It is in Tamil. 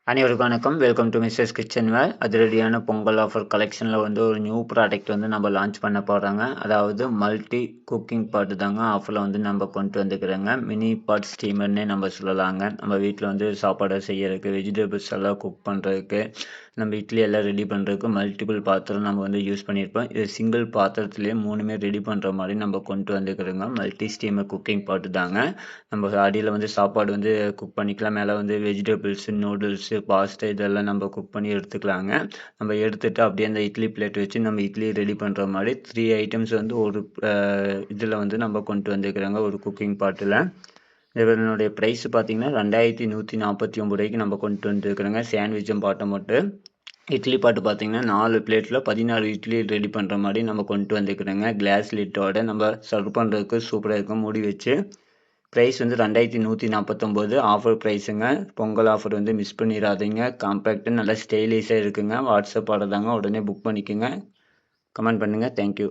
அனைவருக்கும் வணக்கம். வெல்கம் டு மிஸ்ஸஸ் கிச்சன் வேர். அதிரடியான பொங்கல் ஆஃபர் கலெக்ஷனில் வந்து ஒரு நியூ ப்ராடக்ட் வந்து நம்ம லான்ச் பண்ண போகிறாங்க. அதாவது மல்டி குக்கிங் பாட்டு தாங்க ஆஃபரில் வந்து நம்ம கொண்டு வந்துக்கிறோங்க. மினி பாட் ஸ்டீமர்னே நம்ம சொல்லலாங்க. நம்ம வீட்டில் வந்து சாப்பாடு செய்யறதுக்கு, வெஜிடபிள்ஸ் எல்லாம் குக் பண்ணுறதுக்கு, நம்ம இட்லி எல்லாம் ரெடி பண்ணுறதுக்கு மல்டிபிள் பாத்திரம் நம்ம வந்து யூஸ் பண்ணியிருப்போம். இது சிங்கிள் பாத்திரத்துலேயே 3மே ரெடி பண்ணுற மாதிரி நம்ம கொண்டு வந்துக்கிறோங்க. மல்டி ஸ்டீமர் குக்கிங் பாட்டு தாங்க. நம்ம அடியில் வந்து சாப்பாடு வந்து குக் பண்ணிக்கலாம். மேலே வந்து வெஜிடபிள்ஸு, நூடுல்ஸு, பாஸ்தா இதெல்லாம் நம்ம குக் பண்ணி எடுத்துக்கலாங்க. நம்ம எடுத்துகிட்டு அப்படியே அந்த இட்லி பிளேட் வச்சு நம்ம இட்லி ரெடி பண்ணுற மாதிரி 3 ஐட்டம்ஸ் வந்து ஒரு இதில் வந்து நம்ம கொண்டு வந்துக்கிறோங்க ஒரு குக்கிங் பாட்டில். இதனுடைய ப்ரைஸ் பார்த்தீங்கன்னா 2149 ரூபாய்க்கு நம்ம கொண்டு வந்துருக்குறோங்க. சாண்ட்விச்சும் பாட்டை மட்டும் இட்லி பாட்டு பார்த்தீங்கன்னா 4 பிளேட்டில் 16 இட்லி ரெடி பண்ணுற மாதிரி நம்ம கொண்டு வந்துக்கிறோங்க. கிளாஸ் லிட்டோட நம்ம சர்வ் பண்ணுறதுக்கு சூப்பராக இருக்கும். மூடி வச்சு ப்ரைஸ் வந்து 2149 ஆஃபர் ப்ரைஸுங்க. பொங்கல் ஆஃபர் வந்து மிஸ் பண்ணிடாதீங்க. காம்பேக்ட்டு நல்லா ஸ்டைலிஷாக இருக்குங்க. வாட்ஸ்அப் ஆர்டர் தாங்க, உடனே புக் பண்ணிக்கோங்க. கமெண்ட் பண்ணுங்கள். தேங்க்யூ.